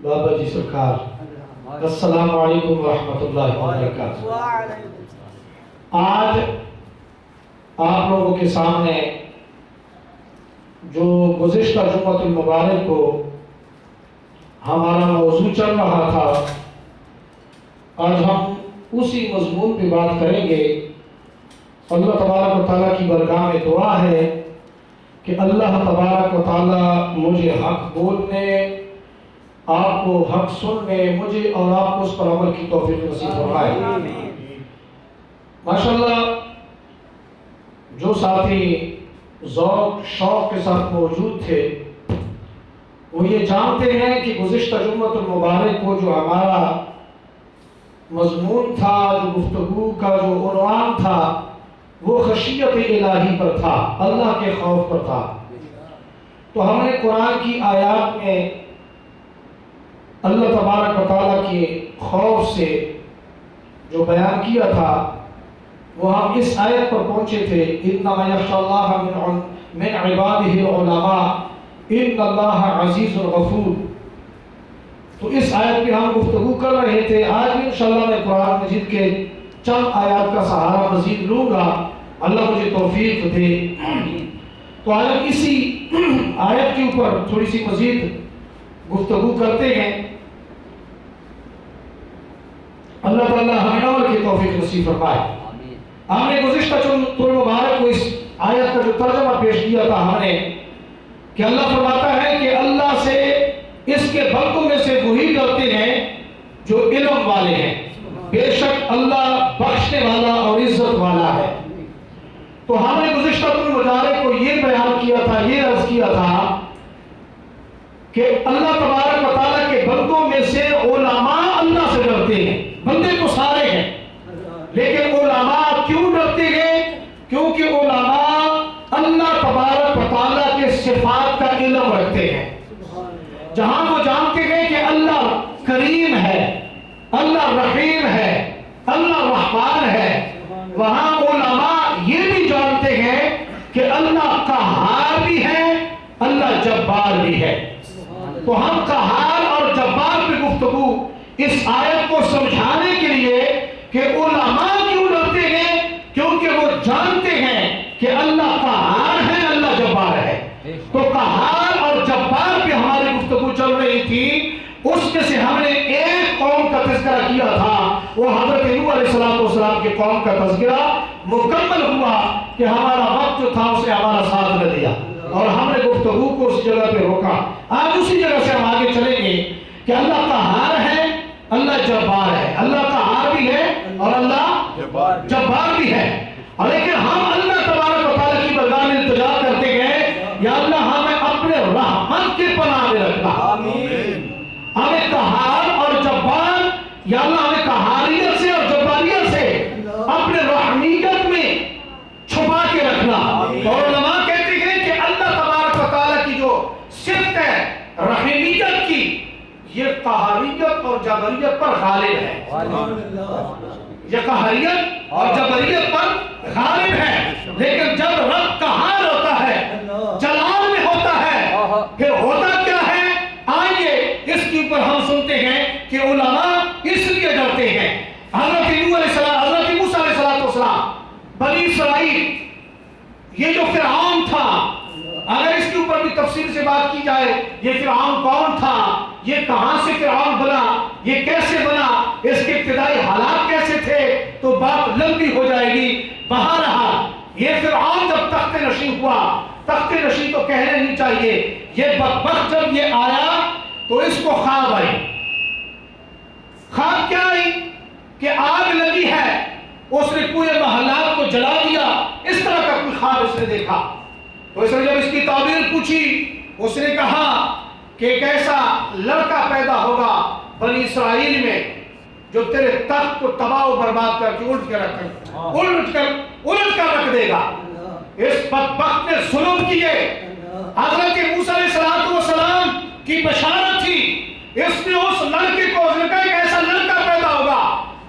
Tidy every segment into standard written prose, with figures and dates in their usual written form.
بابا جی سرکار السلام علیکم ورحمۃ اللہ وبرکاتہ۔ آج آپ لوگوں کے سامنے جو گزشتہ جمعۃ المبارک کو ہمارا موضوع چل رہا تھا، آج ہم اسی مضمون پہ بات کریں گے۔ اللہ تبارک و تعالیٰ کی بارگاہ میں دعا ہے کہ اللہ تبارک و تعالیٰ مجھے حق بولنے، آپ کو حق سننے، مجھے اور آپ کو اس پر عمل کی توفیق نصیب فرمائے۔ ماشاءاللہ جو ساتھی ذوق شوق کے ساتھ موجود تھے وہ یہ جانتے ہیں کہ گزشتہ جمعۃ المبارک کو جو ہمارا مضمون تھا، جو گفتگو کا جو عنوان تھا، وہ خشیت الہی پر تھا، اللہ کے خوف پر تھا۔ تو ہم نے قرآن کی آیات میں اللہ تبارک و تعالیٰ کے خوف سے جو بیان کیا تھا وہ ہم اس آیت پر پہنچے تھے، انما یخشی اللہ من عبادہ العلماء ان اللہ عزیز غفور۔ تو اس آیت پہ ہم گفتگو کر رہے تھے۔ آج بھی انشاءاللہ میں قرآن مجید کے چند آیات کا سہارا مزید لوں گا، اللہ مجھے توفیق دے۔ تو آج ہم اسی آیت کے اوپر تھوڑی سی مزید گفتگو کرتے ہیں۔ اللہ تعالیٰ ہمیں عمل کی توفیق نصیب فرمائے۔ ہم نے گزشتہ جمعۃ المبارک کو اس آیت کا جو ترجمہ پیش کیا تھا ہم نے کہ اللہ فرماتا ہے کہ اللہ سے اس کے بندوں میں سے وہی ڈرتے ہیں جو علم والے ہیں، بے شک اللہ بخشنے والا اور عزت والا ہے۔ تو ہم نے گزشتہ المبارک کو یہ بیان کیا تھا، یہ عرض کیا تھا کہ اللہ تبارک و تعالیٰ کے بندوں میں سے علماء اللہ سے ڈرتے ہیں۔ بندے تو سارے ہیں لیکن علماء کیوں ڈرتے ہیں؟ کیونکہ علماء اللہ تبارک و تعالیٰ کے صفات کا علم رکھتے ہیں۔ جہاں وہ جانتے ہیں کہ اللہ کریم ہے، اللہ رحیم ہے، اللہ رحمان ہے، وہاں علماء یہ بھی جانتے ہیں کہ اللہ قہار بھی ہے، اللہ جبار بھی ہے۔ تو ہم قہار اور جبار پہ گفتگو اس آیت کو سمجھانے کے لیے کہ علماء کیوں ڈرتے ہیں، کیونکہ وہ جانتے ہیں کہ اللہ قہار ہے، اللہ جبار ہے۔ تو قہار اور جبار پہ ہماری گفتگو چل رہی تھی۔ اس میں سے ہم نے ایک قوم کا تذکرہ کیا تھا، وہ حضرت نوح علیہ السلام کے قوم کا تذکرہ مکمل ہوا کہ ہمارا وقت جو تھا اسے ہمارا ساتھ نہ دیا اور ہم نے گفتگو کو اس جگہ پہ روکا۔ آج اسی جگہ سے ہم آگے چلیں گے کہ اللہ قہار ہے، اللہ جبار ہے، اللہ قہار بھی ہے اور اللہ جبار بھی ہے۔ لیکن ہم اللہ تبارک و تعالیٰ کی بارگاہ میں التجا کرتے گئے، یا اللہ ہمیں اپنے رحمت کے پناہ میں رکھنا، ہمیں قہار اور جبار، یا اللہ ہمیں قہاریت سے اور جباریت سے اپنے رحمیت میں چھپا کے رکھنا۔ اور علماء کہتے ہیں کہ اللہ تبارک و تعالیٰ کی جو صفت ہے رحمیت کی، یہ قہاریت اور جبریت پر غالب ہے۔ یہ قہاریت اور جبریت پر غالب ہے، لیکن جب رب قہار ہوتا ہے، جلال میں ہوتا ہے، پھر ہوتا کیا ہے؟ آئیے اس کے اوپر ہم سنتے ہیں کہ علماء اس لیے ڈرتے ہیں۔ حضرت نوح علیہ السلام، حضرت موسیٰ علیہ السلام، بنی اسرائیل، یہ جو فرعون تھا، اگر اس کے اوپر بھی تفصیل سے بات کی جائے، یہ فرعون کون تھا، یہ کہاں سے فرعون بنا، یہ کیسے بنا، اس کے ابتدائی حالات کیسے تھے، تو بات لمبی ہو جائے گی۔ بہرحال یہ فرعون جب تخت نشین ہوا، تخت نشین تو کہنے نہیں چاہیے، یہ بدبخت جب یہ آیا تو اس کو خواب آئی۔ خواب کیا آئی؟ کہ آگ لگی ہے، اس نے پورے محلات کو جلا دیا، اس طرح کا کوئی خواب اس نے دیکھا۔ تو اس نے جب اس کی تعبیر پوچھی، اس نے کہا کہ ایک ایسا لڑکا پیدا ہوگا بنی اسرائیل میں جو تیرے تخت کو تباہ و برباد کر کے الٹ کر رکھ دے گا۔ اس بدبخت نے ظلم کیے۔ حضرت موسیٰ علیہ السلام کی بشارت تھی، اس نے اس لڑکے کو، اس نے کہا ایک ایسا لڑکا پیدا ہوگا۔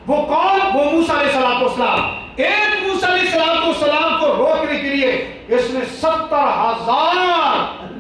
وہ کون؟ وہ موسیٰ علیہ السلام۔ ایک موسیٰ علیہ السلام کو روکنے کے لیے اس نے 70,000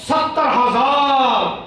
70,000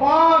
5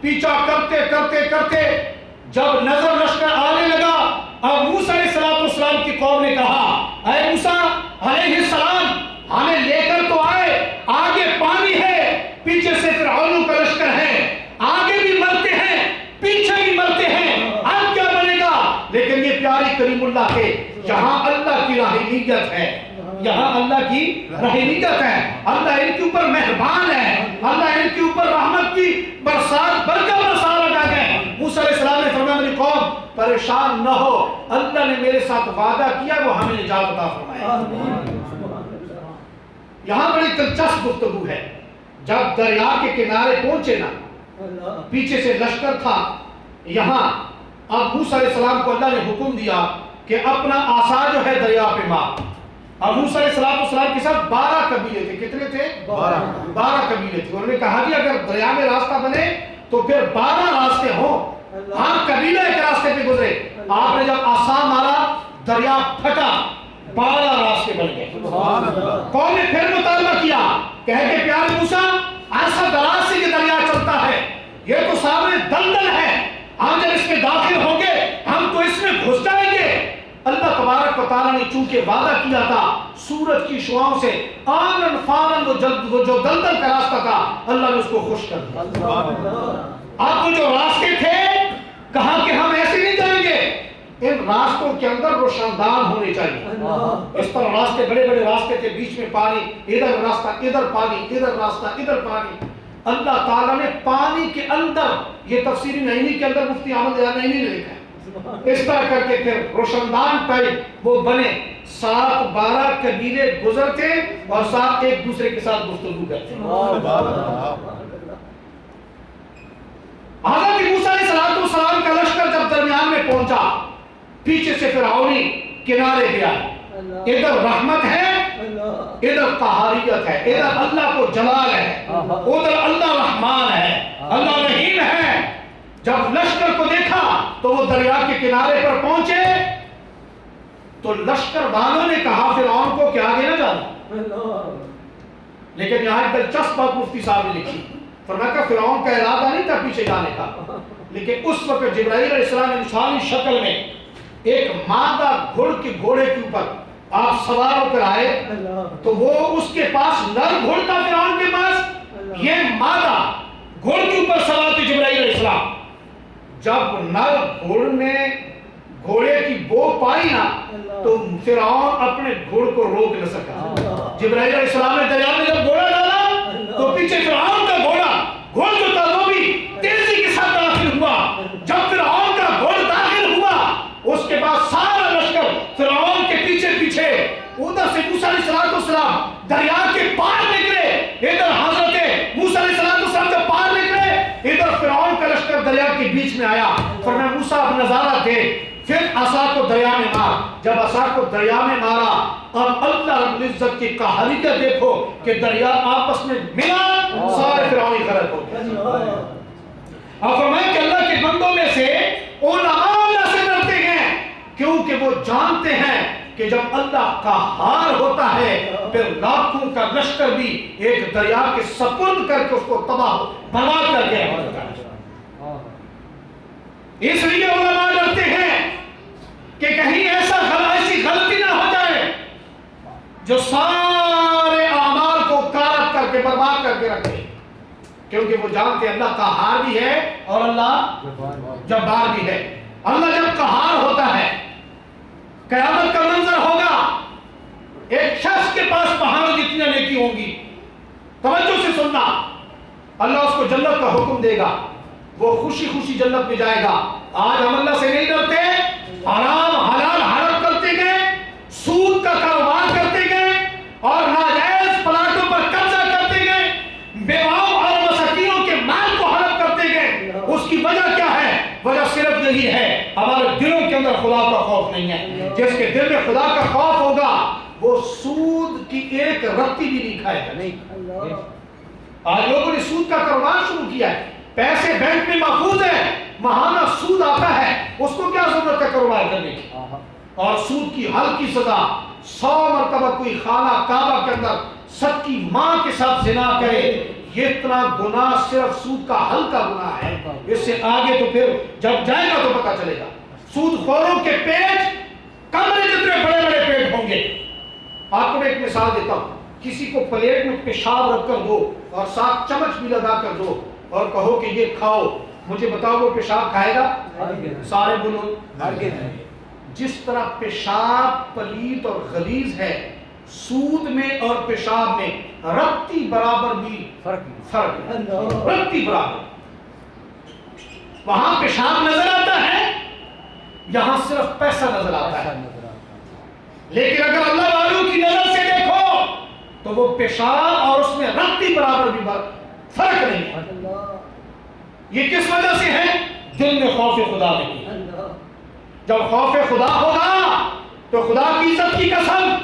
پیچھا کرتے کرتے کرتے جب نظر لشکر آنے لگا، اب موسیٰ علیہ السلام کی قوم نے کہا اے موسیٰ علیہ السلام ہمیں لے کر تو آئے، آگے پانی ہے، پیچھے سے فرعون کا لشکر ہے، آگے بھی مرتے ہیں پیچھے بھی مرتے ہیں، اب کیا بنے گا؟ لیکن یہ پیاری کریم اللہ کے یہاں اللہ کی رحیمیت ہے، یہاں اللہ کی رحیمیت ہے، اللہ ان کے اوپر مہربان ہے، اللہ ان کے اوپر رحمت کی برسات برکت برسا لگا ہے۔ موسیٰ علیہ السلام نے فرمایا میری قوم پریشان نہ ہو، اللہ نے میرے ساتھ وعدہ کیا، وہ ہمیں نجات عطا فرمائے۔ یہاں بڑی دلچسپ گفتگو ہے، جب دریا کے کنارے پہنچے نا، پیچھے سے لشکر تھا، یہاں اب موسیٰ علیہ السلام کو اللہ نے حکم دیا کہ اپنا عصا جو ہے دریا پہ مار۔ اب موسیٰ علیہ السلام کے ساتھ 12 قبیلے تھے، کتنے تھے؟ 12 قبیلے تھے۔ انہوں نے کہا جی اگر دریا میں راستہ بنے تو پھر 12 راستے ہوں، ہر قبیلہ ایک راستے پہ گزرے۔ آپ نے جب عصا مارا دریا پھٹا، 12 راستے بن گئے۔ قوم نے پھر مطالبہ کیا، کہے کہ پیارے موسیٰ ایسا دراز سے یہ دریا چلتا ہے، یہ تو سامنے دلدل ہے، ہم جب اس میں داخل ہوں گے ہم تو اس میں گھس جائیں گے۔ اللہ تبارک و تعالیٰ نے چونکہ وعدہ کیا تھا سورج کی شعاؤں سے آنن فانن وہ جو دلدل کا راستہ تھا اللہ نے اس کو خوش کر دیا۔ اب وہ جو راستے تھے کہا کہ ہم ایسے نہیں جائیں گے، ان راستوں کے اندر روشندان ہونے چاہیے۔ اس طرح راستے بڑے بڑے راستے تھے، بیچ میں پانی، ادھر راستہ ادھر پانی، ادھر راستہ ادھر پانی۔ اللہ تعالیٰ نے پانی کے اندر، یہ تفسیر نعیمی کے اندر مفتی احمد نعیمی نے لکھا ہے، اس طرح کر کے پھر روشندان ٹائپ وہ بنے، 12 قبیلے گزرتے اور ساتھ ایک دوسرے کے ساتھ گفتگو کرتے۔ حضرت موسیٰ علیہ السلام کا لشکر جب درمیان میں پہنچا، پیچھے سے فرعونی کنارے پہ آئے، ادھر رحمت ہے ادھر قہاریت ہے، ادھر اللہ کو جلال ہے ادھر اللہ رحمان ہے، اللہ رحیم ہے۔ جب لشکر کو دیکھا تو وہ دریا کے کنارے پر پہنچے تو لشکر والوں نے کہا فرعون کو کہ آگے نہ جانا، لیکن یہاں ایک دلچسپ بات مفتی صاحب نے لکھی، فرمایا کہ فرعون کا ارادہ نہیں تھا پیچھے جانے کا، لیکن اس وقت جبرائیل علیہ السلام انسانی شکل میں ایک مادہ گھوڑے کے اوپر آپ سوار ہو کر آئے تو وہ اس کے پاس نر گھوڑا تھا، فرعون کے پاس یہ مادہ گھوڑے کے اوپر سوار تھی جبرائیل علیہ السلام۔ جب نر گھوڑے کی بو پائی نا تو فرعون اپنے گھوڑے کو روک نہ سکا۔ جبرائیل علیہ السلام نے دریا میں جب گھوڑا ڈالا تو پیچھے فرعون کا گھوڑا جو تھا وہ بھی تیزی کے ساتھ داخل ہوا۔ جب فرعون کا گھوڑا داخل ہوا اس کے بعد سارا لشکر فرعون کے پیچھے پیچھے ادھر سے موسیٰ علیہ السلام دریا کے پار نکلے، ادھر حضرت موسیٰ علیہ السلام جب پار نکلے ادھر فرعون کا لشکر دریا کے بیچ میں آیا۔ فرمایا موسیٰ اب نظارہ دیکھ، پھر عصا کو دریا میں مار۔ جب عصا کو دریا میں مارا اب اللہ رب العزت کی قہریت دیکھو کہ دریا آپس میں ملا، سارے فرعونی غرق ہو گئے۔ اب فرمایا کہ اللہ کے بندوں میں سے علماء اللہ سے ڈرتے ہیں کیونکہ وہ جانتے ہیں کہ جب اللہ قہار ہوتا ہے پھر لاکھوں کا لشکر بھی ایک دریا کے سپرد کر کے اس کو تباہ برباد کر کے رکھتا ہے۔ اس لیے علماء ڈرتے ہیں کہ کہیں ایسی غلطی نہ ہو جائے جو سارے اعمال کو کارت کر کے برباد کر کے رکھے، کیونکہ وہ جانتے ہیں اللہ قہار بھی ہے اور اللہ جبار بھی ہے۔ اللہ جب قہار ہوتا ہے قیامت کا منظر ہوگا، ایک شخص کے پاس پہاڑوں جتنی نیکی ہوں گی، توجہ سے سننا، اللہ اس کو جنت کا حکم دے گا، وہ خوشی خوشی جنت میں جائے گا۔ آج ہم اللہ سے نہیں ڈرتے، حرام حلال حرام کرتے گئے، سود کا کاروبار کرتے گئے اور ناجائز پلاٹوں پر قبضہ کرتے گئے، بیواؤں اور مساکینوں کے مال کو ہڑپ کرتے گئے۔ اس کی وجہ کیا ہے؟ وجہ صرف یہی ہے ہمارے دلوں کے اندر خدا کا خوف نہیں ہے۔ جس کے دل میں خدا کا خوف ہوگا وہ سود کی ایک رتی بھی نہیں کھائے گا۔ آج لوگوں نے سود کا کاروبار شروع کیا ہے، پیسے بینک میں محفوظ ہے، ماہانہ سود آتا ہے، اس کو کیا ضرورت ہے کاروبار کرنے کی؟ اور سود کی ہلکی سزا، 100 مرتبہ کوئی خانہ کعبہ کے اندر سب کی ماں کے ساتھ زنا کرے یہ اتنا گناہ صرف سود کا ہلکا گناہ ہے، اس سے آگے تو پھر جب جائے گا تو پتہ چلے گا۔ سود خوروں کے پیٹ کمرے جتنے بڑے بڑے پیٹ ہوں گے۔ آپ کو میں ایک مثال دیتا ہوں، کسی کو پلیٹ میں پیشاب رکھ کر دو اور ساتھ چمچ بھی لگا کر دو اور کہو کہ یہ کھاؤ، مجھے بتاؤ وہ پیشاب کھائے گا؟ سارے بولو جس طرح پیشاب پلیت اور غلیظ ہے، سود میں اور پیشاب میں رتی برابر بھی فرق ہے، رتی برابر۔ وہاں پیشاب نظر آتا ہے، یہاں صرف پیسہ نظر آتا ہے، لیکن اگر اللہ والوں کی نظر سے دیکھو تو وہ پیشاب اور اس میں رتی برابر بھی فرق نہیں ہے۔ یہ کس وجہ سے ہے؟ دل میں خوف خدا نہیں۔ جب خوف خدا ہوگا تو خدا کی عزت کی قسم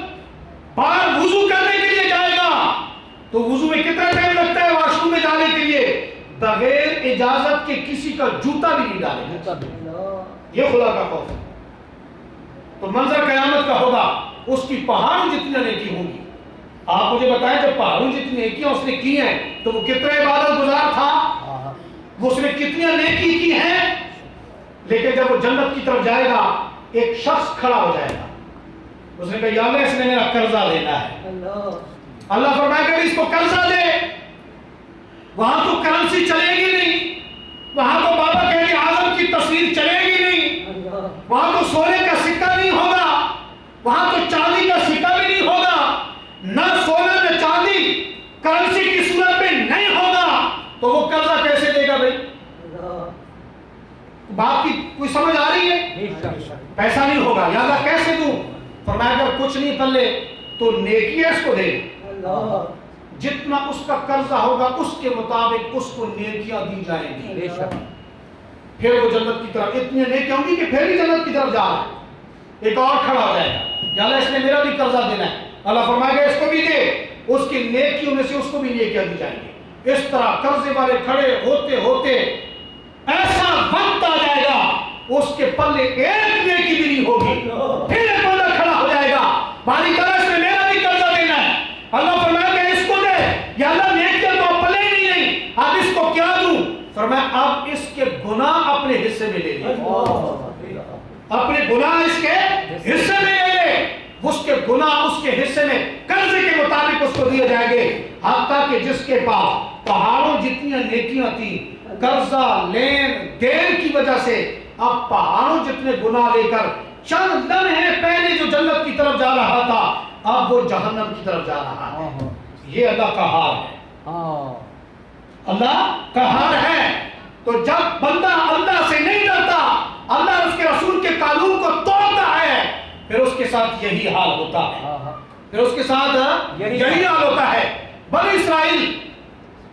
باہر وضو کرنے کے لیے جائے گا تو وضو میں کتنا ٹائم لگتا ہے واش روم میں جانے کے لیے؟ بغیر اجازت کے کسی کا جوتا بھی نہیں ڈالے گا۔ یہ خدا کا خوف ہے۔ تو منظر قیامت کا ہوگا، اس کی پہاڑوں جتنی نیکی ہوں گی۔ آپ مجھے بتائیں جب پہاڑوں جتنی نیکیاں اس نے کی ہیں تو وہ کتنا عبادت گزار تھا، وہ اس نے کتنی نیکی کی ہیں، لیکن جب وہ جنت کی طرف جائے گا ایک شخص کھڑا ہو جائے گا، اس نے کہا یا اللہ اس نے میرا قرضہ لینا ہے۔ اللہ فرمائے گا اس کو قرضہ دے، وہاں تو کرنسی چلے گی نہیں، وہاں تو بابا قائد اعظم کی تصویر چلے گی نہیں، وہاں تو سونے کا سکہ نہیں ہوگا، وہاں تو چاندی کا سکہ بھی نہیں ہوگا، نہ سونا نہ چاندی کرنسی کی صورت میں نہیں ہوگا، تو وہ قرضہ کیسے دے گا بھائی؟ بات کی کوئی سمجھ آ رہی ہے؟ پیسہ نہیں ہوگا، یا اللہ کیسے دوں؟ فرمایا اگر کچھ نہیں پلے تو نیکی اس کو دے، جتنا اس کا قرضہ ہوگا اس کے مطابق اس کو نیکیاں دی جائیں گی، پھر وہ جنت کی طرف اتنی نیکیاں ہوں گی کہ پھر بھی جنت کی طرف جا رہا ہے۔ ایک اور کھڑا ہو جائے گا، یا اللہ اس نے میرا بھی قرضہ دینا ہے، اللہ فرمائے گا اس کو بھی دے، اس کی نیکیوں میں سے اس کو بھی نیکیاں دی جائیں گی۔ اس طرح قرضے والے کھڑے ہوتے ہوتے ایسا وقت آ جائے گا اس کے پلے ایک نیکی بھی نہیں ہوگی، پھر ایک بندہ کھڑا ہو جائے گا، مالی طرح سے میرا بھی قرضہ دینا ہے، اللہ فرمائے گا اس کو دے، یا اللہ نیکیاں تو پلے ہی نہیں، اب اس کو کیا دوں؟ فرمایا اب اس کے گناہ اپنے حصے میں لے لے، اپنے گناہ اس کے حصے میں لے لے، اس کے گناہ اس کے حصے میں قرضے کے مطابق اس کو دیے جائیں گے، حتیٰ کہ جس کے پاس پہاڑوں جتنی نیکیاں تھیں، قرضہ لین دین کی وجہ سے اب پہاڑوں جتنے گناہ لے کر چند لمحے پہلے جو جنت کی طرف جا رہا تھا اب وہ جہنم کی طرف جا رہا ہے۔ یہ اللہ کا حال ہے، اللہ کا حال ہے۔ تو جب بندہ اللہ سے نہیں ڈرتا، اللہ اس کے رسول کے قانون کو توڑتا ہے، پھر اس کے ساتھ یہی حال ہوتا ہے، پھر اس کے ساتھ یہی حال ہوتا ہے۔ بنی اسرائیل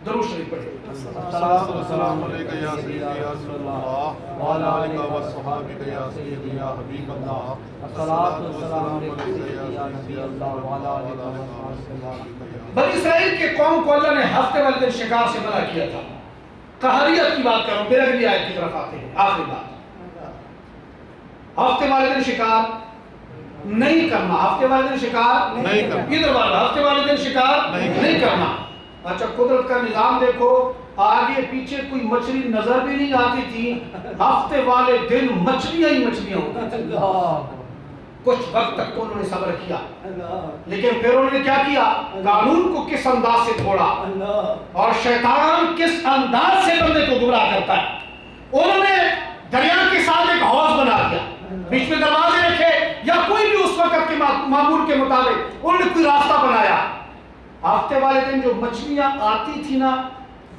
درود شریف پڑھیں۔ السلام علیکم یا سیدی یا رسول اللہ وعلی آلہ و صحابہ یا سیدی یا حبیب اللہ، الصلاۃ والسلام علیکم یا نبی اللہ وعلی آلہ و صحابہ۔ بنی اسرائیل کے قوم کو اللہ نے ہفتے والے دن شکار سے منع کیا تھا۔ قہریت کی بات کروں، پھر اگلی آیت کی طرف آتے ہیں، آخری بات، ہفتے والے دن شکار نہیں کرنا، ہفتے والے دن شکار نہیں کرنا، ادھر والا ہفتے والے دن شکار نہیں کرنا۔ اچھا قدرت کا نظام دیکھو، آگے پیچھے کوئی مچھلی نظر بھی نہیں آتی تھی، ہفتے والے دن مچھلیاں ہی مچھلیاں ہوتی تھیں۔ کچھ وقت تک تو انہوں نے صبر کیا، لیکن پھر انہوں نے کیا کیا؟ قانون کو کس انداز سے توڑا، اور شیطان کس انداز سے بندے کو گمراہ کرتا ہے۔ انہوں نے دریا کے ساتھ ایک حوض بنا دیا، بیچ میں دروازے رکھے، یا کوئی بھی اس وقت کے معمول کے مطابق انہوں نے کوئی راستہ بنایا۔ ہفتے والے دن جو مچھلیاں آتی تھی نا،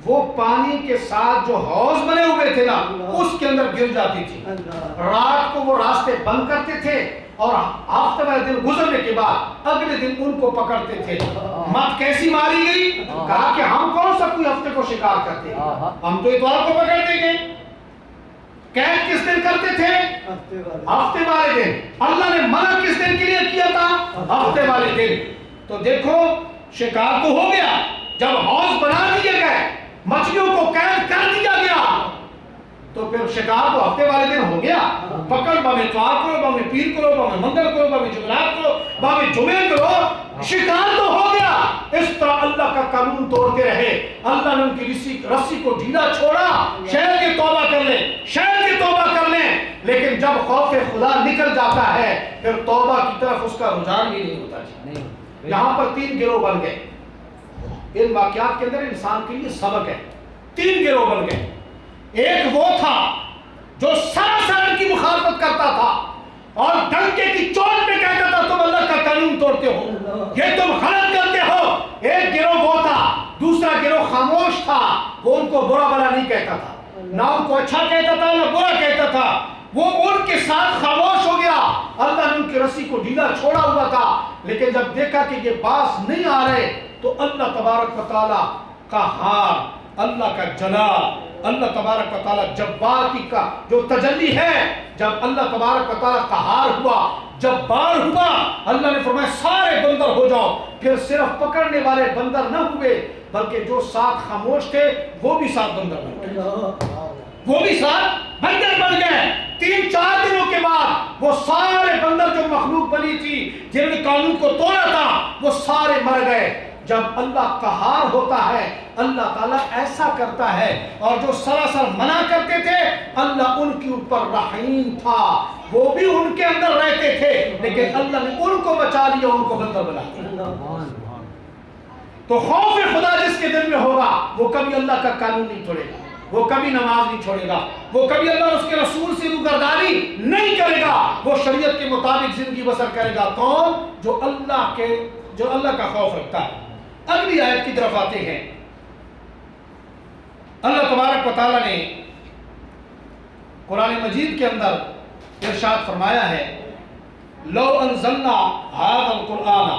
وہ پانی کے ساتھ جو حوض بنے ہوئے تھے نا اس کے اندر گر جاتی تھی۔ رات کو وہ راستے بند کرتے تھے اور ہفتے والے دن گزرنے کے بعد اگلے دن ان کو پکڑتے تھے۔ مت کیسی ماری گئی؟ کہا کہ ہم کون سا کوئی ہفتے کو شکار کرتے ہیں، ہم تو اتوار کو پکڑ دیں گے۔ قید کس دن کرتے تھے؟ ہفتے والے دن۔ اللہ نے منع کس دن کے لیے کیا تھا؟ ہفتے والے دن۔ تو دیکھو شکار تو ہو گیا، جب حوض بنا دیے گئے، مچھلیوں کو قید کر دیا گیا، تو پھر شکار تو ہفتے والے دن ہو گیا، پکڑ باوے اتوار کرو، باوے پیر کرو، باوے منگل کرو، باوے جمعرات کرو، باوے جمعے کرو، شکار تو ہو گیا۔ اس طرح اللہ کا قانون توڑتے رہے، اللہ نے ان کی رسی کو ڈھیلا چھوڑا، شاید یہ توبہ کر لیں، شاید یہ توبہ کر لیں، لیکن جب خوف خدا نکل جاتا ہے پھر توبہ کی طرف اس کا رجحان بھی نہیں ہوتا۔ یہاں پر 3 گروہ بن گئے، ان واقعات کے اندر انسان کے لیے سبق ہے۔ 3 گروہ بن گئے، ایک وہ تھا جو سراسر کی مخالفت کرتا تھا اور ڈنکے کی چوٹ پہ کہتا تھا تم اللہ کا قانون توڑتے ہو، یہ تم غلط کرتے ہو۔ ایک گروہ وہ تھا، دوسرا گروہ خاموش تھا، وہ ان کو برا بھلا نہیں کہتا تھا، نہ ان کو اچھا کہتا تھا نہ برا کہتا تھا، وہ ان کے ساتھ خاموش ہو گیا۔ اللہ نے ان کی رسی کو ڈھیلا چھوڑا ہوا تھا، لیکن جب دیکھا کہ یہ باز نہیں آ رہے تو اللہ تبارک و تعالی کا ہار، اللہ کا جلال، اللہ تبارک و تعالی جبار کی کا جو تجلی ہے، جب اللہ تبارک و تعالی قہار ہوا، جبار ہوا، اللہ نے فرمایا سارے بندر ہو جاؤ۔ پھر صرف پکڑنے والے بندر نہ ہوئے بلکہ جو ساتھ خاموش تھے وہ بھی ساتھ بندر بن گئے، وہ بھی ساتھ بندر بن گئے۔ 3-4 دنوں کے بعد وہ سارے بندر جو مخلوق بنی تھی جنہوں نے قانون کو توڑا تھا وہ سارے مر گئے۔ جب اللہ قہار ہوتا ہے اللہ تعالیٰ ایسا کرتا ہے، اور جو سراسر منع کرتے تھے اللہ ان کے اوپر رحیم تھا، وہ بھی ان کے اندر رہتے تھے لیکن اللہ نے ان کو بچا لیا، ان کو بندر بنا دیا۔ تو خوف خدا جس کے دل میں ہوگا وہ کبھی اللہ کا قانون نہیں توڑے گا، وہ کبھی نماز نہیں چھوڑے گا، وہ کبھی اللہ اور اس کے رسول سے روگردانی نہیں کرے گا، وہ شریعت کے مطابق زندگی بسر کرے گا۔ کون؟ جو اللہ کا خوف رکھتا ہے۔ اگلی آیت کی طرف آتے ہیں، اللہ تبارک و تعالیٰ نے قرآن مجید کے اندر ارشاد فرمایا ہے لو انزلنا هذا القرآن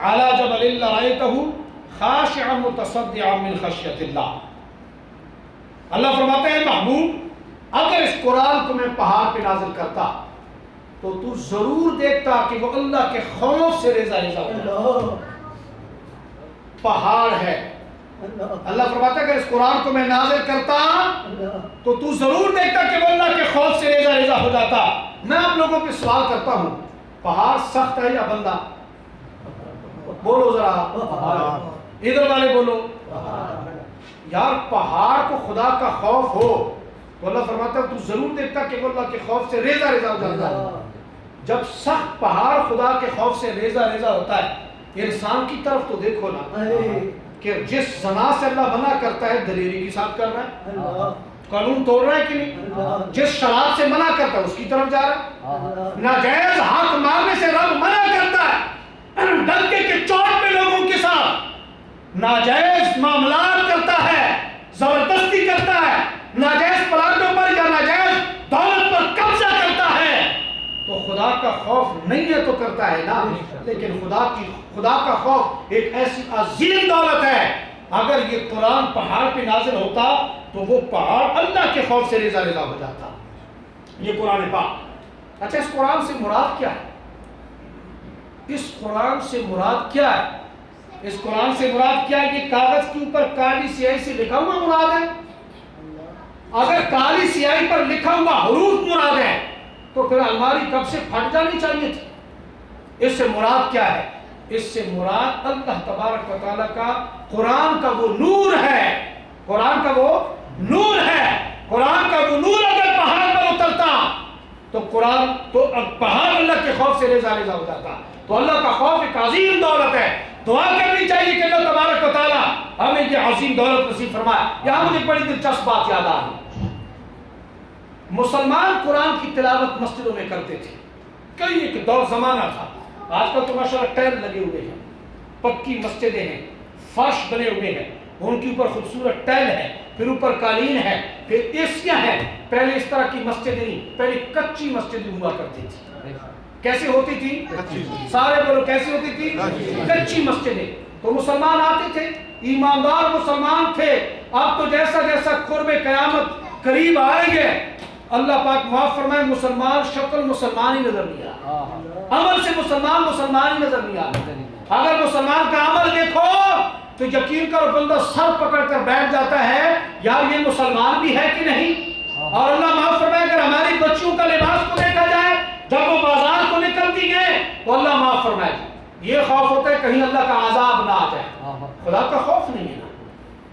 على جبل لرأيته خاشعا متصدعا من خشية اللہ۔ اللہ فرماتے ہیں محبوب اگر اس قرآن کو میں پہاڑ پہ نازل کرتا تو تو ضرور دیکھتا کہ وہ اللہ کے خوف سے ریزہ ریزہ ہوتا۔ پہاڑ ہے، اللہ فرماتا ہے اگر اس قرآن کو میں نازل کرتا تو تو ضرور دیکھتا کہ وہ اللہ کے خوف سے ریزہ ریزہ ہو جاتا۔ میں آپ لوگوں پہ سوال کرتا ہوں، پہاڑ سخت ہے یا بندہ؟ بولو ذرا، ادھر والے بولو۔ یار پہاڑ کو خدا کا خوف ہو تو اللہ فرماتا ہے تو ضرور دیکھتا کہ وہ اللہ کے خوف سے ریزہ ریزہ ہو جاتا ہے۔ جب سخت پہاڑ خدا کے خوف سے ریزہ ریزہ ہوتا ہے، انسان کی طرف تو دیکھو نا کہ جس زنا سے اللہ منع کرتا ہے دلیری کے ساتھ کر رہا ہے، قانون توڑ رہا ہے کہ نہیں؟ جس شراب سے منع کرتا ہے اس کی طرف جا رہا ہے، ناجائز ہاتھ مارنے سے رب منع کرتا ہے، ڈنکے کے چوٹ پہ لوگوں کے ساتھ ناجائز معاملات کرتا ہے، زبردستی کرتا ہے، ناجائز پلاٹوں پر یا ناجائز دولت پر قبضہ کرتا ہے، تو خدا کا خوف نہیں ہے تو کرتا ہے نا۔ لیکن خدا کا خوف ایک ایسی عظیم دولت ہے، اگر یہ قرآن پہاڑ پہ نازل ہوتا تو وہ پہاڑ اللہ کے خوف سے ریزہ ریزہ ہو جاتا۔ یہ قرآن پاک۔ اچھا اس قرآن سے مراد کیا ہے؟ اس قرآن سے مراد کیا ہے؟ اس قرآن سے مراد کیا ہے؟ یہ کاغذ کے اوپر کالی سیاہی سے لکھا ہوا مراد ہے؟ اگر کالی سیاہی پر لکھا ہوا حروف مراد ہے تو پھر الماری کب سے پھٹ جانی چاہیے تھی۔ اس سے مراد کیا ہے؟ اس سے مراد اللہ تبارک و تعالیٰ کا قرآن کا وہ نور ہے، قرآن کا وہ نور ہے۔ قرآن کا وہ نور اگر پہاڑ پر اترتا تو پہاڑ اللہ کے خوف سے ریزہ ریزہ ہو جاتا۔ تو اللہ کا خوف ایک عظیم دولت ہے، دعا کرنی چاہیے کہ اللہ تبارک و تعالیٰ ہمیں یہ عظیم دولت نصیب فرمائے۔ یہاں مجھے بڑی دلچسپ بات یاد آ رہی، مسلمان قرآن کی تلاوت مسجدوں میں کرتے تھے، کئی ایک دور زمانہ تھا۔ آج کل تو ماشاءاللہ ٹائل لگے ہوئے ہیں، پکی مسجدیں ہیں، فرش بنے ہوئے ہیں، ان کے اوپر خوبصورت ٹائل ہے، پھر اوپر قالین ہے، پھر ایسیاں ہیں۔ پہلے اس طرح کی مسجدیں نہیں، پہلے کچی مسجدیں ہوا کرتی تھی۔ کیسے ہوتی تھی؟ سارے بولو کیسے ہوتی تھی؟ کچی مسجدیں۔ تو مسلمان آتے تھے، ایماندار مسلمان تھے۔ اب تو جیسا جیسا قرب قیامت قریب آئے گے، اللہ پاک معاف فرمائے، مسلمان شکل مسلمان ہی نظر نہیں آ، عمل سے مسلمان ہی نظر نہیں آ۔ اگر مسلمان کا عمل دیکھو تو یقین کرو بندہ سر پکڑ کر بیٹھ جاتا ہے، یار یہ مسلمان بھی ہے کہ نہیں؟ اور اللہ معاف فرمائے اگر ہماری بچیوں کا لباس کو دیکھا جائے جب وہ بازار کو نکلتی ہیں تو اللہ معاف فرمائے یہ خوف ہوتا ہے کہیں اللہ کا عذاب نہ آ جائے، خدا کا خوف نہیں ہے نا،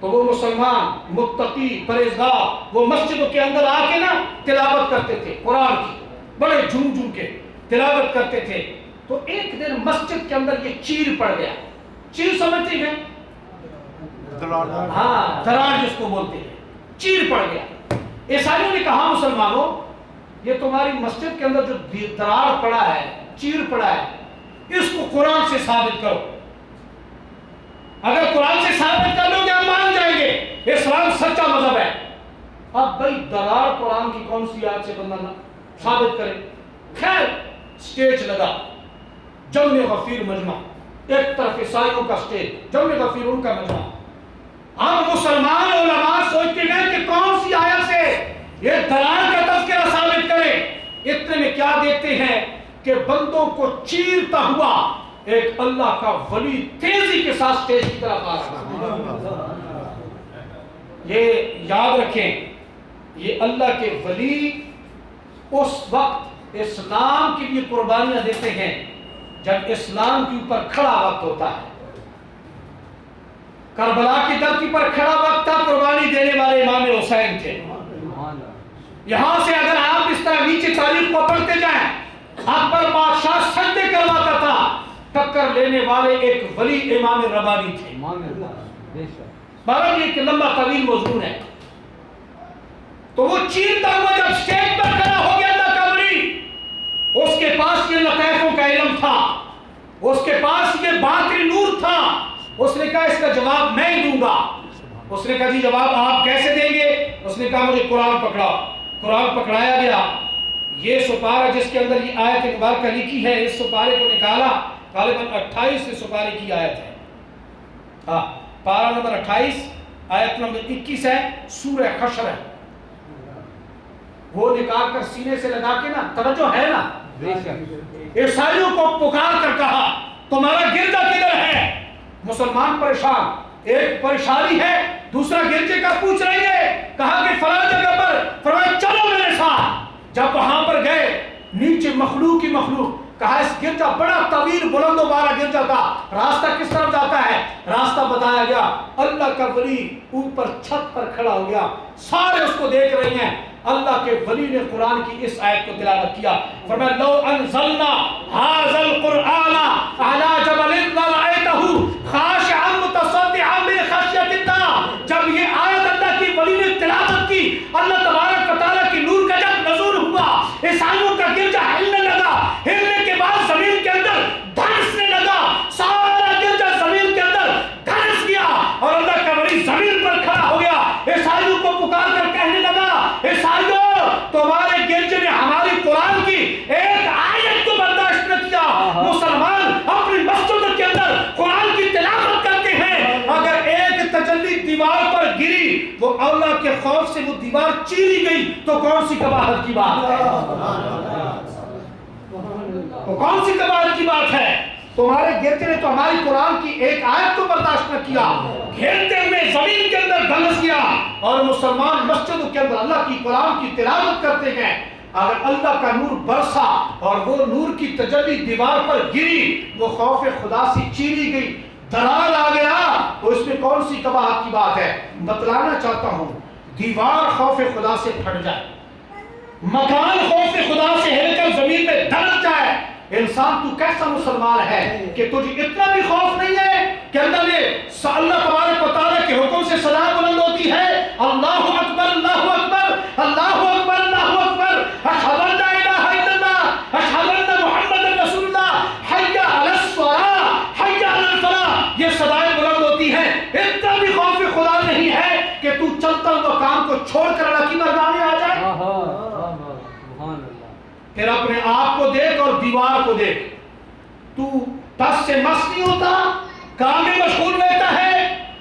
تو وہ مسلمان متقی پرہیزگار وہ مسجدوں کے اندر آ کے نا تلاوت کرتے تھے قرآن کی، بڑے جھوم جھوم کے تلاوت کرتے تھے۔ تو ایک دن مسجد کے اندر یہ چیر پڑ گیا، چیر سمجھتے ہیں؟ ہاں دراڑ جس کو بولتے ہیں، چیر پڑ گیا۔ عیسائیوں نے کہا مسلمانوں یہ تمہاری مسجد کے اندر جو دراڑ پڑا ہے، چیر پڑا ہے، اس کو قرآن سے ثابت کرو، اگر قرآن سے ثابت کر لو گے ہم مان جائیں گے اسلام سچا مذہب ہے۔ اب بھائی دراڑ قرآن کی کون سی آیت سے بندہ ثابت کرے؟ خیر سٹیج لگا، جمع غفیر مجمع، ایک طرف عیسائیوں کا سٹیج، جمع غفیرون کا مجمع۔ اب مسلمان علماء سوچتے گئے کہ کون سی آیت سے یہ دراڑ کا تذکرہ ثابت کرے۔ اتنے میں کیا دیکھتے ہیں کہ بندوں کو چیرتا ہوا ایک اللہ کا ولی تیزی کے ساتھ سٹیج کی طرف آ رہا۔ یہ یاد رکھیں یہ اللہ کے ولی اس وقت اسلام کے لیے قربانیاں دیتے ہیں جب اسلام کے اوپر کھڑا وقت ہوتا ہے۔ کربلا کی دھرتی پر کھڑا وقت تھا، قربانی دینے والے امام حسین تھے۔ یہاں سے اگر آپ اس طرح نیچے تاریخ کو پڑھتے جائیں، اکبر بادشاہ سجدے کرواتا تھا، ٹکر لینے والے ایک ولی امام ربانی تھے۔ بہرحال یہ ایک لمبا طویل موضوع ہے۔ تو وہ چیرتا ہوا جب سٹیج پر کھڑا ہو گیا اللہ کا ولی، اس کے پاس یہ لطائفوں کا علم تھا، اس کے پاس یہ باطنی نور تھا۔ اس نے کہا اس کا جواب میں ہی دوں گا۔ اس نے کہا جی جواب آپ کیسے دیں گے؟ اس نے کہا مجھے قرآن پکڑاؤ۔ قرآن پکڑایا گیا، یہ سپارہ جس کے اندر یہ آیت مبارکہ لکھی ہے، اس سپارے کو نکالا، غالباً 28 سپارے کی آیت ہے، ہاں پارہ نمبر 28 آیت نمبر 21 ہے، سورہ حشر ہے۔ وہ نکال کر سینے سے لگا کے نا، توجہ ہے نا، عیسائیوں کو پکار کر کہا تمہارا گرجا کدھر ہے؟ مسلمان پریشان، ایک پریشانی ہے، دوسرا گرجے کا پوچھ رہی ہے، کہا کہ فلاں جگہ پر، فرمایا چلو میرے ساتھ۔ جب وہاں پر گئے نیچے مخلوق ہی مخلوق، کہا اس گرجا بڑا طویل بلند و بالا گرجا تھا، راستہ کس طرف جاتا ہے؟ راستہ بتایا گیا، اللہ کا ولی اوپر چھت پر کھڑا ہو گیا، سارے اس کو دیکھ رہے ہیں۔ اللہ کے ولی نے قرآن کی اس آیت کو تلاوت کیا، فرمایا لو انزلنا ھذا القرآن علی جبل لرأیتہ خاشعا متصدعا من خشیۃ اللہ۔ جب یہ آیت اللہ کی ولی نے تلاوت کی، اللہ تبارک و تعالیٰ کی نور کا جب نزول ہوا، عیسائیوں کا گرجا ہلنے لگا، ہلنے کے بعد زمین کے اندر دھنسنے لگا، سارا گرجا زمین کے اندر دھنس گیا اور اللہ کا ولی زمین پر کھڑا ہو گیا، عیسائیوں کو پکار کر کہنے لگا عیسائیوں تمہارے گرجے نے ہماری قرآن کی ایک آیت کو برداشت نہ کیا۔ مسلمان اپنی مسجد کے اندر قرآن کی تلاوت کرتے ہیں، اگر ایک تجلی دیوار پر گری، وہ اللہ کے خوف سے وہ دیوار چیری گئی، تو کون سی قباحت کی بات ہے؟ تو کون سی قباحت کی بات ہے؟ تمہارے گرجے نے تو ہماری قرآن کی ایک آیت کو برداشت نہ کیا، گھیرتے ہوئے زمین کے اندر دھنس گیا، اور مسلمان مسجدوں کے اندر اللہ کی قرآن کی تلاوت کرتے گئے۔ اگر اللہ کا نور برسا اور وہ نور کی تجلی دیوار پر گری، وہ خوف خدا سے چیری گئی، دراڑ آ گیا، تو اس میں کون سی قباحت کی بات ہے؟ بتلانا چاہتا ہوں، دیوار خوف خدا سے پھٹ جائے، مکان خوف خدا سے ہل کر زمین میں دھنس جائے، انسان تو کیسا مسلمان ہے کہ تجھے اتنا بھی خوف نہیں ہے کہ اللہ نے اللہ تبارک و تعالیٰ کے حکم سے صدا بلند ہوتی ہے، اللہ اکبر اللہ اکبر اللہ اکبر اللہ اکبر، اشہد ان لا الہ الا اللہ اشہد ان محمد رسول اللہ، حی علی الصلاۃ حی علی الفلاح، یہ صدائیں بلند ہوتی ہیں، اتنا بھی خوف خدا نہیں ہے کہ تو چلتا ہوا کام کو چھوڑ کر اللہ کی بارگاہ میں آ جائے۔ پھر اپنے آپ کو دیکھ اور دیوار کو دیکھ، تو تس سے مس نہیں ہوتا، کام میں مشغول رہتا ہے۔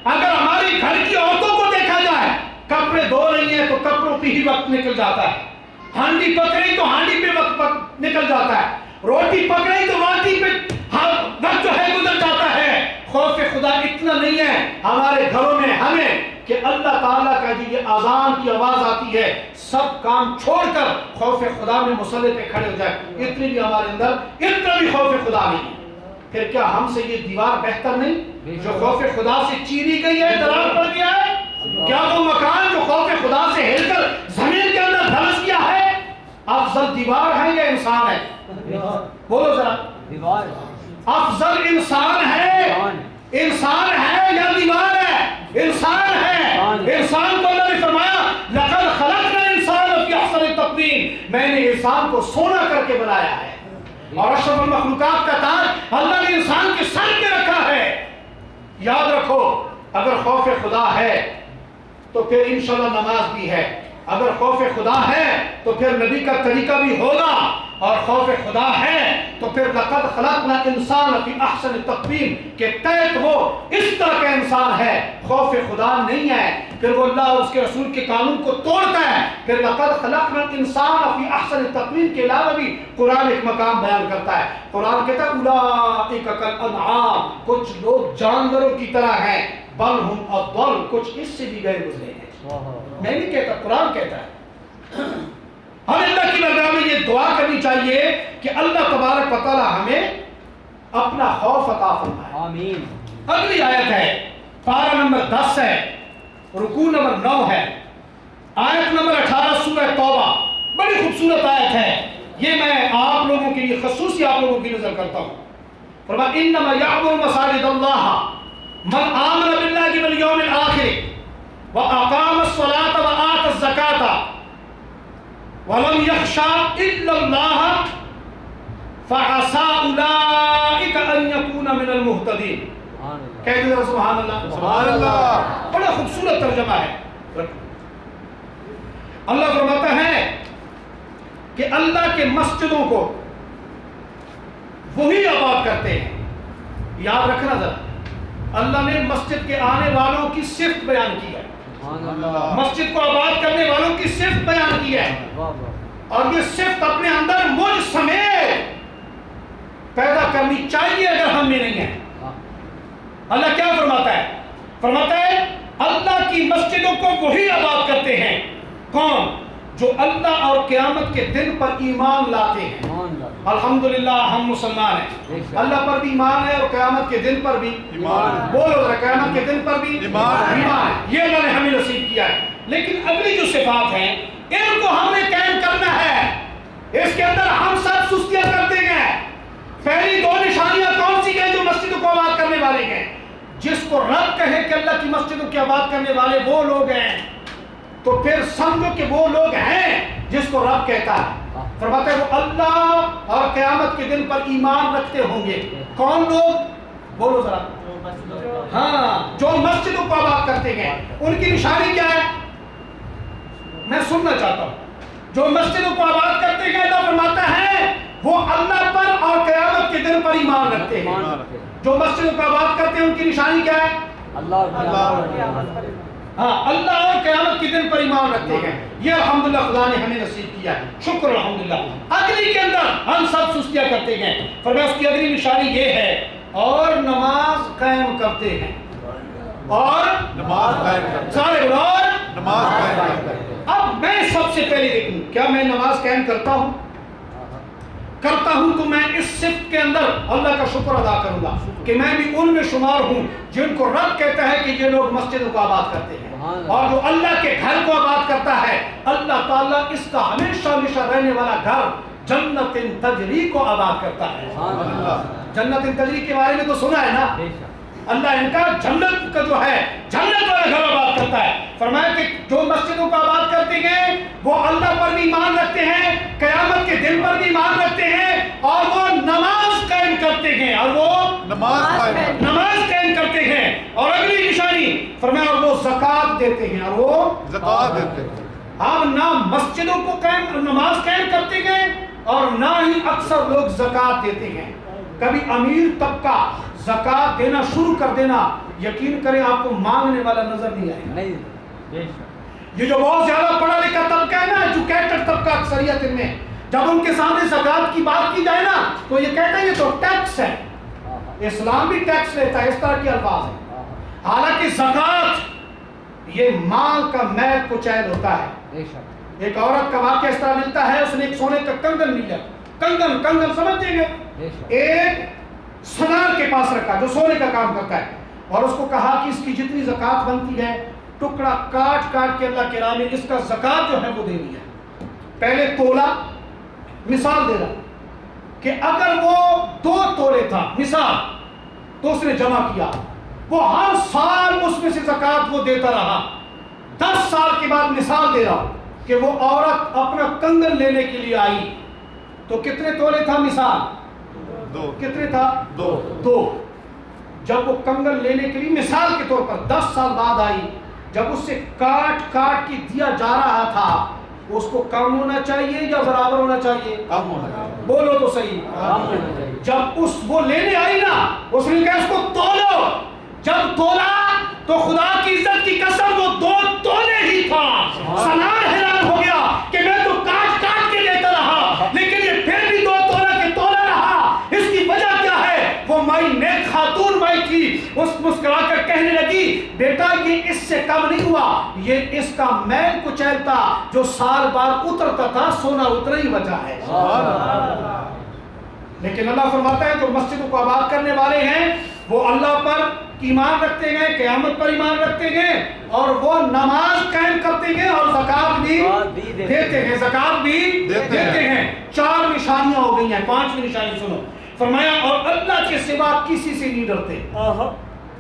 اگر ہماری گھر کی عورتوں کو دیکھا جائے، کپڑے دھو رہی ہیں تو کپڑوں پہ ہی وقت نکل جاتا ہے، ہانڈی پکڑی تو ہانڈی پہ وقت نکل جاتا ہے، روٹی پکڑی تو روٹی پہ وقت جو ہے گزر جاتا ہے۔ خوف خدا اتنا نہیں ہے ہمارے گھروں میں، ہمیں کہ اللہ تعالیٰ کا یہ اذان کی آواز آتی ہے سب کام چھوڑ کر خوف خدا میں مصلی پہ کھڑے ہو جائے. اتنی بھی ہمارے اندر اتنا بھی خوف خدا نہیں. پھر کیا ہم سے یہ دیوار بہتر نہیں جو خوف خدا سے چیری گئی ہے, درار پڑ گیا ہے؟ کیا وہ مکان جو خوف خدا سے ہل کر زمین کے اندر دھنس گیا ہے افضل دیوار ہے یا انسان ہے؟ بولو ذرا, دیوار افضل انسان ہے یا دیوار ہے؟ انسان ہے. انسان کو اللہ نے فرمایا لقد خلقنا الانسان فی احسن تقویم, میں نے انسان کو سونا کر کے بنایا ہے. اور اشرف المخلوقات کا تاج اللہ نے انسان کے سر پہ رکھا ہے. یاد رکھو اگر خوف خدا ہے تو پھر انشاءاللہ نماز بھی ہے. اگر خوف خدا ہے تو پھر نبی کا طریقہ بھی ہوگا. اور خوف خدا ہے تو پھر لقد خلقنا الانسان فی احسن تقویم کہ تحت وہ اس طرح کا انسان ہے. خوف خدا نہیں ہے پھر وہ اللہ اور اس کے رسول کے قانون کو توڑتا ہے. پھر لقد خلقنا الانسان فی احسن تقویم کے علاوہ بھی قرآن ایک مقام بیان کرتا ہے. قرآن کہتا ہے اولئک کالانعام, کچھ لوگ جانوروں کی طرح ہیں, بل ہم اضل, کچھ اس سے بھی گئے گزرے ہیں. میں نہیں کہتا, قرآن کہتا ہے. ہمیں اللہ کی بارگاہ میں یہ دعا کرنی چاہیے کہ اللہ تبارک و تعالی ہمیں اپنا خوف عطا فرمائے. آمین. اگلی آیت ہے پارہ نمبر 10 ہے, رکوع نمبر 9 ہے, آیت نمبر 18 سورہ توبہ. بڑی خوبصورت آیت ہے. یہ میں آپ لوگوں کے لیے خصوصی آپ لوگوں کی نظر کرتا ہوں. فرمایا انما یعمر مساجد اللہ من آمن باللہ والیوم الآخر واقام الصلاة وآت الزکاة وَلَمْ يَخْشَى إِلَّا اللَّهَ فَعَسَىٰ أُولَٰئِكَ أَن يَكُونَ مِنَ الْمُهْتَدِينَ. کہہ دیں سبحان اللہ. سبحان اللہ. بڑا خوبصورت ترجمہ ہے. اللہ فرماتا ہے کہ اللہ کے مسجدوں کو وہی آباد کرتے ہیں. یاد رکھنا ذرا, اللہ نے مسجد کے آنے والوں کی صفت بیان کی ہے, مسجد کو آباد کرنے والوں کی صفت بیان کی ہے. اور یہ صفت اپنے اندر مجھ سمیت پیدا کرنی چاہیے اگر ہم میں نہیں ہے. اللہ کیا فرماتا ہے؟ فرماتا ہے اللہ کی مسجدوں کو وہی آباد کرتے ہیں. کون؟ جو اللہ اور قیامت کے دن پر ایمان لاتے ہیں. الحمدللہ ہم مسلمان ہیں, اللہ پر بھی ایمان ہے اور قیامت کے دن پر بھی ایمان. بولو ذرا, قیامت کے دن پر بھی ایمان ہے. یہ اللہ نے ہمیں نصیب کیا ہے. لیکن اگلی جو صفات ہیں ان کو ہم نے قائم کرنا ہے. اس کے اندر ہم سب سستیاں کرتے گئے. پہلی دو نشانیاں کون سی ہیں جو مسجدوں کو آباد کرنے والے ہیں؟ جس کو رب کہے کہ اللہ کی مسجدوں کی آباد کرنے والے وہ لوگ ہیں تو پھر سمجھو کہ وہ لوگ ہیں جس کو رب کہتا ہے. فرماتا ہے وہ اللہ اور قیامت کے دن پر ایمان رکھتے ہوں گے. کون لوگ؟ بولو ذرا. ہاں, جو مسجدوں کو آباد کرتے ہیں. ان کی نشانی کیا ہے؟ میں سننا چاہتا ہوں. جو مسجدوں کو آباد کرتے ہیں اللہ فرماتا ہے وہ اللہ پر اور قیامت کے دن پر ایمان رکھتے ہیں. جو مسجدوں کو آباد کرتے ہیں ان کی نشانی کیا ہے؟ ہاں, اللہ اور قیامت کے دن پر ایمان رکھتے ہیں. یہ الحمدللہ خدا نے ہمیں نصیب کیا ہے, شکر الحمدللہ. اگلی کے اندر ہم سب سستیاں کرتے ہیں. فرمایا اس کی اگلی نشانی یہ ہے اور نماز قائم کرتے ہیں. اور نماز قائم کرتے سارے بولو اور نماز قائم کرتے ہیں. اب میں سب سے پہلے دیکھوں کیا میں نماز قائم کرتا ہوں تو میں اس صفت کے اندر اللہ کا شکر ادا کروں گا کہ میں بھی ان میں شمار ہوں جن کو رب کہتا ہے کہ یہ لوگ مسجدوں کو آباد کرتے ہیں. اور جو اللہ کے گھر کو آباد کرتا ہے اللہ تعالیٰ اس کا ہمیشہ ہمیشہ رہنے والا گھر جنت تجری کو آباد کرتا ہے. جنت تجری کے بارے میں تو سنا ہے نا, اللہ ان کا جنت کا جو ہے جنت والا گھر آباد کرتا ہے. فرمایا کہ جو مسجدوں کو آباد کرتے ہیں وہ اللہ پر بھی ایمان رکھتے ہیں, قیامت کے دن پر بھی ایمان رکھتے ہیں, اور وہ نماز قائم کرتے ہیں. اور وہ نماز قائم کرتے ہیں. اور اگلی نشانی فرمایا اور وہ زکات دیتے ہیں. اور وہ زکات دیتے ہیں. اب نہ مسجدوں کو نماز قائم کرتے ہیں اور نہ ہی اکثر لوگ زکات دیتے ہیں. کبھی امیر طبقہ زکات دینا شروع کر دینا, یقین کریں آپ کو مانگنے والا نظر نہیں آئے گا. یہ جو بہت زیادہ پڑھا لکھا طبقہ ہے نا, ایجوکیٹڈ طبقہ اکثریت ان میں, جب ان کے سامنے زکات کی بات کی جائے نا تو یہ کہتے ہیں یہ تو ٹیکس ہے. اسلام بھی ٹیکس لیتا ہے, اس طرح کے الفاظ ہیں. حالانکہ زکات یہ مال کا میل کچیل ہوتا ہے. ایک عورت کا واقعہ اس طرح ملتا ہے, اس نے ایک سونے کا کنگن لیا. کنگن سمجھتے ہیں, ایک سنار کے پاس رکھا جو سونے کا کام کرتا ہے, اور اس کو کہا کہ اس کی جتنی زکوٰۃ بنتی ہے ٹکڑا کاٹ کے اللہ کے راہ میں اس کا زکوٰۃ جو ہے وہ دینی ہے. پہلے تولا, مثال دے رہا کہ اگر وہ 2 تولے تھا مثال, تو اس نے جمع کیا, وہ ہر سال اس میں سے زکوٰۃ وہ دیتا رہا. 10 سال کے بعد مثال دے رہا کہ وہ عورت اپنا کنگن لینے کے لیے آئی, تو کتنے تولے تھا مثال؟ 2. کتنے تھا؟ 2. جب وہ کنگن لینے کے لیے مثال کے طور پر 10 سال بعد آئی, جب اس سے کاٹ کے دیا جا رہا تھا, اس کو کم ہونا چاہیے یا برابر ہونا چاہیے؟ کم ہونا چاہیے. بولو تو صحیح. جب وہ لینے آئی نا, اس نے کہا اس کو تولو. جب تولا تو خدا کی عزت کی قسم وہ 2 تولے ہی تھا. سنار حیران ہو گیا کہ میں تو کاٹ کے لیتا رہا, لیکن یہ پھر بھی 2 تولا کے تولا رہا. اس کی وجہ کیا ہے؟ وہ مائی نیک خاتون مائی تھی. اس مسکرا کر کہنے لگی, بیٹا یہ اس سے کم نہیں ہوا, یہ اس کا میل کچیل تھا جو سال بعد اترتا تھا, سونا اتنا ہی بچا ہے. لیکن اللہ فرماتا ہے جو مسجدوں کو آباد کرنے والے ہیں وہ اللہ پر ایمان رکھتے ہیں, قیامت پر ایمان رکھتے ہیں, اور وہ نماز قائم کرتے ہیں اور زکوٰۃ بھی دیتے ہیں. زکوٰۃ بھی دیتے ہیں. 4 نشانیاں ہو گئی ہیں. 5ویں نشانی سنو. فرمایا اور اللہ کے سوا کسی سے نہیں ڈرتے.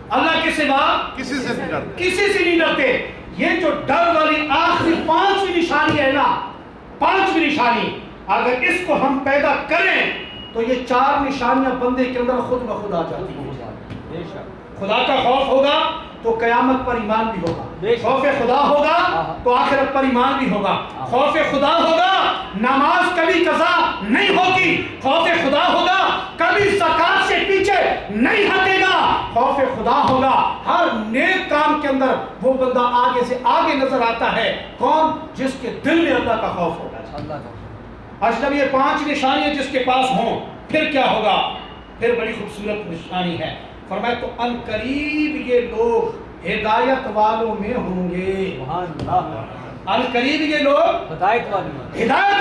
اللہ کے سوا کسی سے نہیں ڈرتے. کسی سے نہیں ڈرتے. یہ جو ڈر والی آخری 5ویں نشانی ہے نا, 5ویں نشانی, اگر اس کو ہم پیدا کریں تو یہ 4 نشانیاں بندے کے اندر خود بخود آ جاتی ہیں. خدا کا خوف ہوگا تو قیامت پر ایمان بھی ہوگا. خوف خدا ہوگا تو آخرت پر ایمان بھی ہوگا. خوف خدا ہوگا نماز کبھی قضا نہیں ہوگی. خوف خدا ہوگا کبھی زکوٰۃ سے پیچھے نہیں ہٹے گا. خوف خدا ہوگا ہر نیک کام کے اندر وہ بندہ آگے سے آگے نظر آتا ہے. کون؟ جس کے دل میں اللہ کا خوف ہوگا. اچھا یہ 5 نشانیاں جس کے پاس ہوں پھر کیا ہوگا؟ پھر بڑی خوبصورت نشانی ہے. فرمایا تو ان قریب یہ لوگ ہدایت والوں میں ہوں گے. ان قریب یہ لوگ ہدایت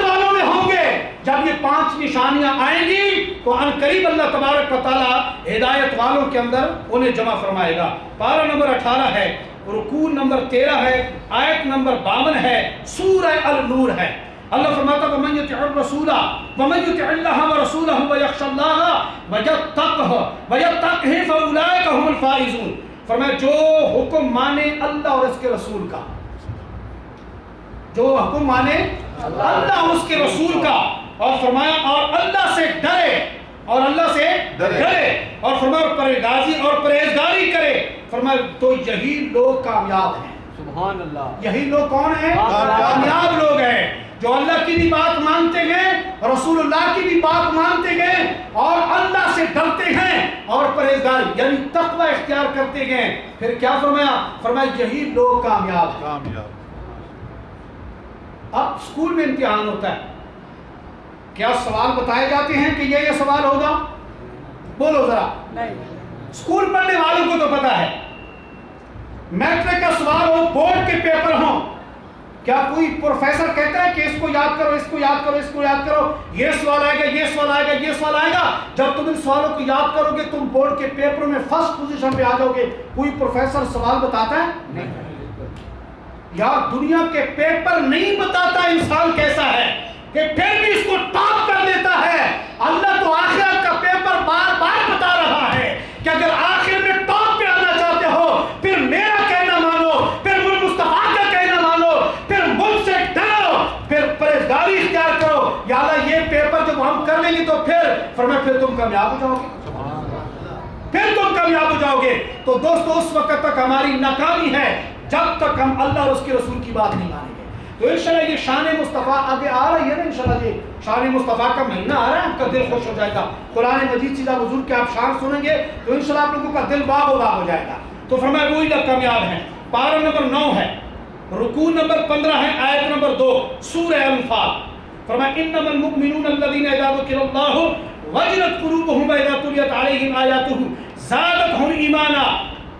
والوں میں ہوں گے. جب یہ 5 نشانیاں آئیں گی تو ان قریب اللہ تبارک و تعالی ہدایت والوں کے اندر انہیں جمع فرمائے گا. پارہ نمبر 18 ہے, رکوع نمبر 13 ہے, آیت نمبر 52 ہے, سورہ النور ہے. اللہ فرماتا ہے وَمَن يُطِعِ الرَّسُولَ وَمَن يُطِعِ اللَّهَ وَرَسُولَهُ وَيَخْشَ اللَّهَ وَيَتَّقْهِ فَأُولَٰئِكَ هُمُ الْفَائِزُونَ. فرمایا جو حکم مانے اللہ اور اس کے رسول کا, جو حکم مانے اللہ اور اس کے رسول کا, اور فرمایا اور اللہ سے ڈرے, اور اللہ سے ڈرے, اور فرمایا پرہیزگاری کرے. فرمایا تو یہی لوگ کامیاب ہیں. سبحان اللہ. یہی لوگ کون ہیں؟ کامیاب لوگ ہیں جو اللہ کی بھی بات مانتے گئے, رسول اللہ کی بھی بات مانتے گئے, اور اللہ سے ڈرتے ہیں اور پرہیزگاری یعنی تقوی اختیار کرتے گئے. پھر کیا فرمایا؟ فرمایا یہی لوگ کامیاب ہیں. اب اسکول میں امتحان ہوتا ہے, کیا سوال بتائے جاتے ہیں کہ یہ سوال ہوگا؟ بولو ذرا. اسکول پڑھنے والوں کو تو پتا ہے. میٹرک کا سوال ہو, بورڈ کے پیپر ہوں, کیا کوئی پروفیسر کہتا ہے کہ اس کو یاد کرو, اس کو یاد کرو, اس کو یاد کرو, یہ سوال آئے گا, یہ سوال آئے گا, یہ سوال آئے گا. جب تم ان سوالوں کو یاد کرو گے تم بورڈ کے پیپر میں فرسٹ پوزیشن پہ آ جاؤ گے. کوئی پروفیسر سوال بتاتا ہے؟ یار دنیا کے پیپر نہیں بتاتا انسان کیسا ہے کہ پھر بھی اس کو ٹاپ کر دیتا ہے. اللہ تو آخرت کا پیپر بار بار بتا رہا ہے کہ اگر آخر میں ٹاپ پہ آنا چاہتے ہو پھر میرا کہنا مانو, پھر مصطفیٰ کا کہنا مانو, پھر مجھ سے ڈرو, پھر پرہیزگاری اختیار کرو. یا اللہ یہ پیپر جب ہم کر لیں گے تو پھر تم کامیاب ہو جاؤ گے, پھر تم کامیاب ہو جاؤ گے. تو دوستو اس وقت تک ہماری ناکامی ہے جب تک ہم اللہ اور اس کے رسول کی بات نہیں مانیں گے. تو انشاءاللہ یہ شان مصطفیٰ آگے آ رہی ہے نا. انشاءاللہ یہ شان مصطفیٰ کا مہینہ آ رہا ہے, آپ کا دل خوش ہو جائے گا. قرآن مجید سیدھا حضور کے آپ شان سنیں گے تو انشاءاللہ آپ لوگوں کا دل باغ و باغ ہو جائے گا. تو فرمایا وہی لوگ کامیاب ہیں. پارہ نمبر 9 ہے, رکوع نمبر 15 ہے, آیت نمبر 2, سورہ انفال. فرمایا انما المؤمنون الذين اذا ذكر الله وجلت قلوبهم واذا تليت عليهم آیاته زادتهم ایمانا.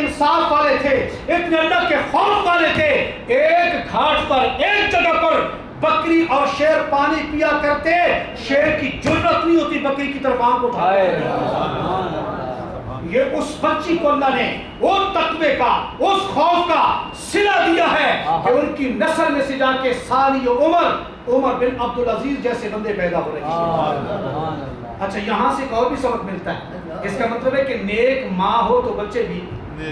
انصاف والے تھے، اتنے اللہ کے خوف والے تھے، ایک گھاٹ پر، ایک جگہ پر بکری اور شیر پانی پیا کرتے، شیر کی جرأت نہیں ہوتی بکری کی طرف آنکھ اٹھائے۔ یہ اس بچی کو اللہ نے وہ تقوی کا، اس خوف کا صلہ دیا ہے کہ ان کی نسل میں سے جا کے ساری عمر بن عبدالعزیز جیسے بندے پیدا ہو رہے ہیں۔ اچھا یہاں سے ایک اور بھی سبق ملتا ہے، اس کا مطلب ہے کہ نیک ماں ہو تو بچے بھی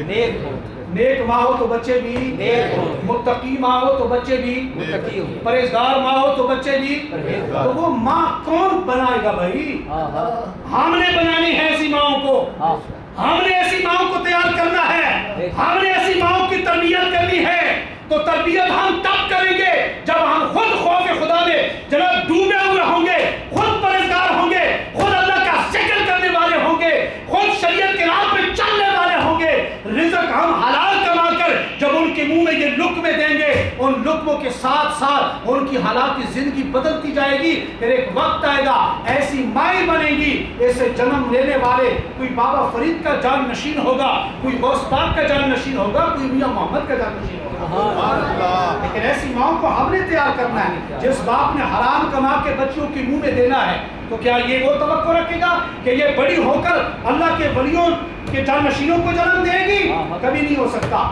نیک ہو، نیک ماں ہو تو بچے بھی نیک ہو، متقی ماں ہو تو بچے بھی متقی ہو، پرہیزگار ماں ہو تو بچے بھی۔ پرہیزگار۔ تو وہ ماں کون بنائے گا بھائی؟ ہم نے بنانی ہے ایسی ماؤں کو، ہم نے ایسی ماؤں کو تیار کرنا ہے، ہم نے ایسی ماؤں کی تربیت کرنی ہے۔ تو تربیت ہم تب کریں گے جب ہم خود خوف خدا میں جناب ڈوبے ہوئے ہوں گے، خود پرہیزگار ہوں گے، خود اللہ کا ذکر کرنے والے ہوں گے، خود شریعت کے راہ پہ چلنے والے ہوں گے۔ رزق ہم حلال کما کر جب ان کے منہ میں یہ لقمے دیں گے، ان لقموں کے ساتھ ساتھ ان کی حالات کی زندگی بدلتی جائے گی۔ پھر ایک وقت آئے گا ایسی مائیں بنے گی، ایسے جنم لینے والے کوئی بابا فرید کا جان نشین ہوگا، کوئی غوث پاک کا جان نشین ہوگا، کوئی میاں محمد کا جان نشین ہوگا۔ لیکن ایسی ماؤں کو ہم نے تیار کرنا ہے۔ جس باپ نے حرام کما کے بچوں کے منہ میں دینا ہے، تو کیا یہ وہ توقع رکھے گا کہ یہ بڑی ہو کر اللہ کے ولیوں کے جانشینوں کو جنم دے گی؟ کبھی نہیں ہو سکتا،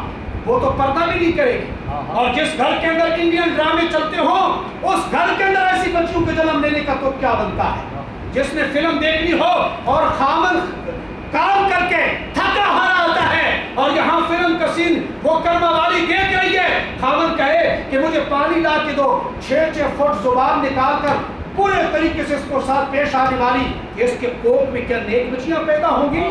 وہ تو پردہ بھی نہیں کرے گی۔ اور جس گھر کے اندر انڈین ڈرامے چلتے ہوں، اس گھر کے اندر ایسی بچیوں کے جنم لینے کا تو کیا بنتا ہے؟ جس نے فلم دیکھنی ہو اور خامد کام کر کے تھکا ہارا آتا ہے اور یہاں فلم کا سین وہ کرما والی دیکھ رہی ہے، خامد کہے کہ مجھے پانی لا کے دو، 6 فٹ زبان نکال کر پورے طریقے سے اس کو ساتھ پیش آنے والی، اس کے کوپ میں کیا نیک بچیاں پیدا ہوں گی؟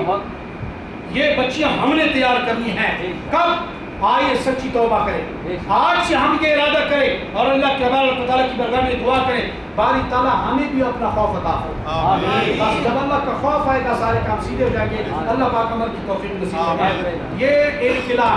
یہ بچیاں ہم نے تیار کرنی ہیں۔ کب؟ آئیے سچی توبہ کریں، آج سے ہم یہ ارادہ کریں اور اللہ کے تعالیٰ کی بارگاہ میں دعا کریں، باری تعالیٰ ہمیں بھی اپنا خوف عطا فرمائے۔ بس جب اللہ کا خوف آئے گا سارے کام سیدھے ہو جائیں گے۔ اللہ پاک عمل کی توفیق نصیب فرمائے۔ یہ ایک قلعہ